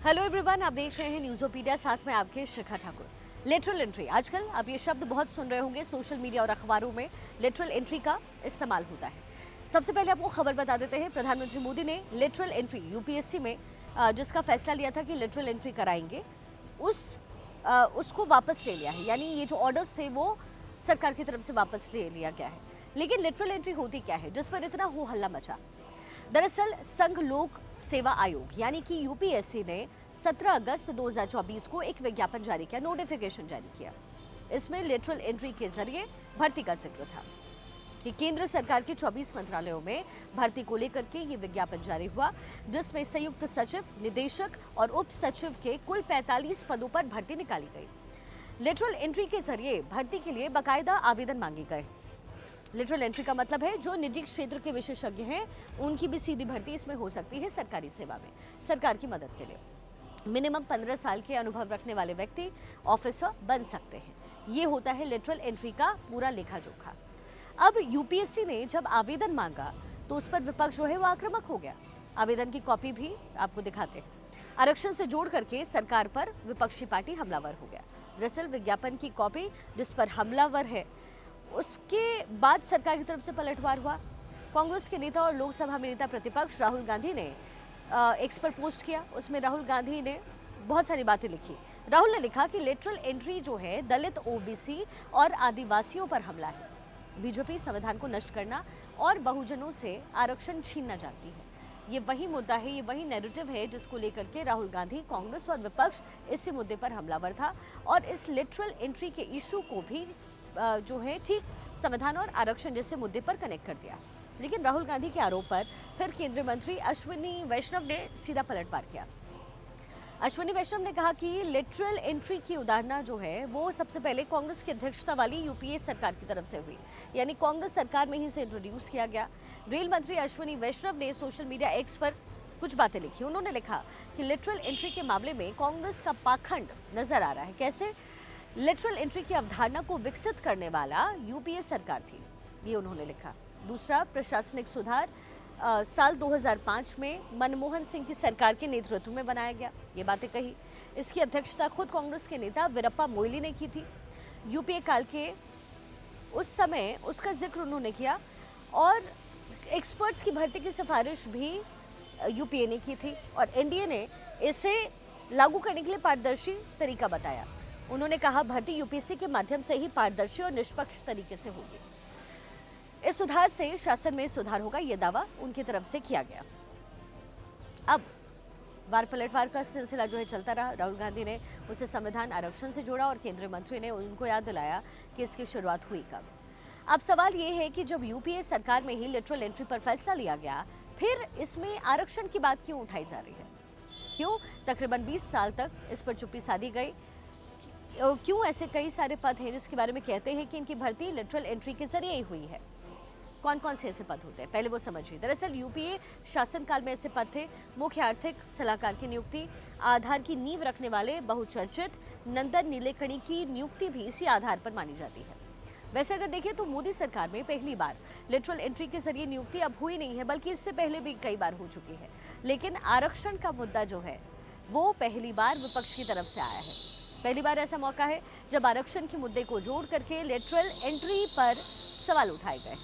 Hello everyone, आप देख रहे हैं न्यूज़ोपीडिया, साथ में आपके शिखा ठाकुर। लेटरल एंट्री, आजकल आप ये शब्द बहुत सुन रहे होंगे, सोशल मीडिया और अखबारों में लेटरल एंट्री का इस्तेमाल होता है। सबसे पहले आपको खबर बता देते हैं, प्रधानमंत्री मोदी ने लेटरल एंट्री यूपीएससी में जिसका फैसला लिया था कि लेटरल एंट्री कराएंगे, उसको वापस ले लिया है। यानी ये जो ऑर्डर्स थे वो सरकार की तरफ से वापस ले लिया गया है। लेकिन लेटरल एंट्री होती क्या है जिस पर इतना हो हल्ला मचा? दरअसल संघ लोक सेवा आयोग यानी कि यूपीएससी ने 17 अगस्त 2024 को एक विज्ञापन जारी किया, नोटिफिकेशन जारी किया। इसमें लेटरल एंट्री के जरिए भर्ती का जिक्र था कि केंद्र सरकार के 24 मंत्रालयों में भर्ती को लेकर के ये विज्ञापन जारी हुआ, जिसमें संयुक्त सचिव, निदेशक और उप सचिव के कुल 45 पदों पर भर्ती निकाली गई। लेटरल एंट्री के जरिए भर्ती के लिए बाकायदा आवेदन मांगे गए। लेटरल एंट्री का मतलब है जो निजी क्षेत्र के विशेषज्ञ हैं उनकी भी सीधी भर्ती इसमें हो सकती है सरकारी सेवा में, सरकार की मदद के लिए। मिनिमम 15 साल के अनुभव रखने वाले व्यक्ति ऑफिसर बन सकते हैं। ये होता है लेटरल एंट्री का पूरा लेखा जोखा। अब यूपीएससी ने जब आवेदन मांगा तो उस पर विपक्ष जो है वो आक्रामक हो गया। आवेदन की कॉपी भी आपको दिखाते हैं। आरक्षण से जोड़ करके सरकार पर विपक्षी पार्टी हमलावर हो गया। दरअसल विज्ञापन की कॉपी जिस पर हमलावर है, उसके बाद सरकार की तरफ से पलटवार हुआ। कांग्रेस के नेता और लोकसभा में नेता प्रतिपक्ष राहुल गांधी ने एक्स पर पोस्ट किया। उसमें राहुल गांधी ने बहुत सारी बातें लिखी। राहुल ने लिखा कि लेटरल एंट्री जो है दलित, ओबीसी और आदिवासियों पर हमला है। बीजेपी संविधान को नष्ट करना और बहुजनों से आरक्षण छीनना चाहती है। ये वही मुद्दा है, ये वही नैरेटिव है जिसको लेकर के राहुल गांधी, कांग्रेस और विपक्ष इसी मुद्दे पर हमलावर था और इस लेटरल एंट्री के इशू को भी जो है ठीक संविधान और आरक्षण जैसे मुद्दे पर कनेक्ट कर दिया। लेकिन राहुल गांधी के आरोप पर फिर केंद्रीय मंत्री अश्विनी वैष्णव ने सीधा पलटवार किया। अश्विनी वैष्णव ने कहा कि लेटरल एंट्री की उदाहरणा जो है वो सबसे पहले कांग्रेस की अध्यक्षता वाली यूपीए सरकार की तरफ से हुई, यानी कांग्रेस सरकार में ही से इंट्रोड्यूस किया गया। रेल मंत्री अश्विनी वैष्णव ने सोशल मीडिया एक्स पर कुछ बातें लिखी। उन्होंने लिखा कि लेटरल एंट्री के मामले में कांग्रेस का पाखंड नजर आ रहा है। कैसे? लेटरल एंट्री की अवधारणा को विकसित करने वाला यूपीए सरकार थी, ये उन्होंने लिखा। दूसरा, प्रशासनिक सुधार साल 2005 में मनमोहन सिंह की सरकार के नेतृत्व में बनाया गया, ये बातें कही। इसकी अध्यक्षता खुद कांग्रेस के नेता वीरप्पा मोइली ने की थी। यूपीए काल के उस समय उसका जिक्र उन्होंने किया और एक्सपर्ट्स की भर्ती की सिफारिश भी यूपीए ने की थी और एनडीए ने इसे लागू करने के लिए पारदर्शी तरीका बताया। उन्होंने कहा भर्ती यूपीएससी के माध्यम से ही पारदर्शी और निष्पक्ष तरीके से होगी। इस सुधार से शासन में सुधार होगा, यह दावा उनकी तरफ से किया गया। अब वार पलटवार का सिलसिला जो है चलता रहा। राहुल गांधी ने उसे संविधान, आरक्षण से जोड़ा और केंद्रीय मंत्री ने उनको याद दिलाया कि इसकी शुरुआत हुई कब। अब सवाल ये है कि जब यूपीए सरकार में ही लेटरल एंट्री पर फैसला लिया गया, फिर इसमें आरक्षण की बात क्यों उठाई जा रही है? क्यों तकरीबन 20 साल तक इस पर चुप्पी साधी गई? क्यों ऐसे कई सारे पद हैं जिसके बारे में कहते हैं कि इनकी भर्ती लेटरल एंट्री के जरिए ही हुई है? कौन कौन से ऐसे पद होते हैं, पहले वो समझिए। दरअसल यूपीए शासनकाल में ऐसे पद थे: मुख्य आर्थिक सलाहकार की नियुक्ति, आधार की नींव रखने वाले बहुचर्चित नंदन नीलेकणी की नियुक्ति भी इसी आधार पर मानी जाती है। वैसे अगर देखें तो मोदी सरकार में पहली बार लेटरल एंट्री के जरिए नियुक्ति अब हुई नहीं है, बल्कि इससे पहले भी कई बार हो चुकी है। लेकिन आरक्षण का मुद्दा जो है वो पहली बार विपक्ष की तरफ से आया है। पहली बार ऐसा मौका है जब आरक्षण के मुद्दे को जोड़ करके लेटरल एंट्री पर सवाल उठाए गए।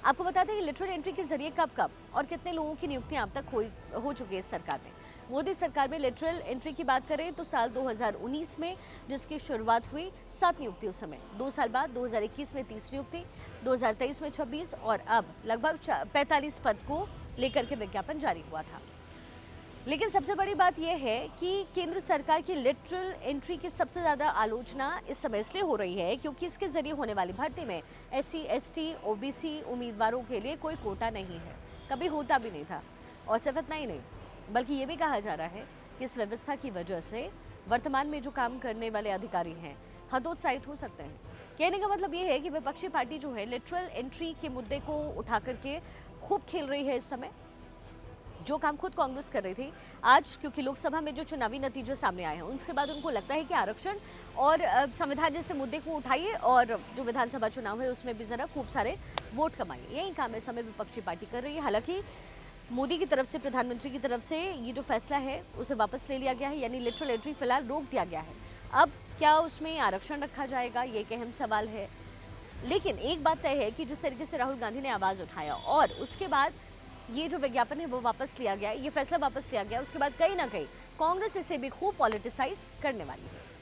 आपको बताते हैं कि लेटरल एंट्री के जरिए कब कब और कितने लोगों की नियुक्तियां अब तक हो चुकी है इस सरकार में। मोदी सरकार में लेटरल एंट्री की बात करें तो साल 2019 में जिसकी शुरुआत हुई, 7 नियुक्ति उस समय। 2 साल बाद 2021 में 30 नियुक्ति, 2023 में 26 और अब लगभग 45 पद को लेकर के विज्ञापन जारी हुआ था। लेकिन सबसे बड़ी बात यह है कि केंद्र सरकार की लेटरल एंट्री की सबसे ज़्यादा आलोचना इस समय इसलिए हो रही है क्योंकि इसके जरिए होने वाली भर्ती में एससी, एसटी, ओबीसी उम्मीदवारों के लिए कोई कोटा नहीं है, कभी होता भी नहीं था। और सिर्फ इतना ही नहीं, बल्कि ये भी कहा जा रहा है कि इस व्यवस्था की वजह से वर्तमान में जो काम करने वाले अधिकारी हैं हतोत्साहित हो सकते हैं। कहने का मतलब ये है कि विपक्षी पार्टी जो है लेटरल एंट्री के मुद्दे को उठा करके खूब खेल रही है इस समय। जो काम खुद कांग्रेस कर रही थी, आज क्योंकि लोकसभा में जो चुनावी नतीजे सामने आए हैं उसके बाद उनको लगता है कि आरक्षण और संविधान जैसे मुद्दे को उठाइए और जो विधानसभा चुनाव है उसमें भी जरा खूब सारे वोट कमाइए। यही काम इस समय विपक्षी पार्टी कर रही है। हालांकि मोदी की तरफ से, प्रधानमंत्री की तरफ से ये जो फैसला है उसे वापस ले लिया गया है, यानी लिटरल एंट्री फिलहाल रोक दिया गया है। अब क्या उसमें आरक्षण रखा जाएगा, ये एक अहम सवाल है। लेकिन एक बात तय है कि जिस तरीके से राहुल गांधी ने आवाज़ उठाया और उसके बाद ये जो विज्ञापन है वो वापस लिया गया, ये फैसला वापस लिया गया, उसके बाद कहीं ना कहीं कांग्रेस इसे भी खूब पॉलिटिसाइज करने वाली है।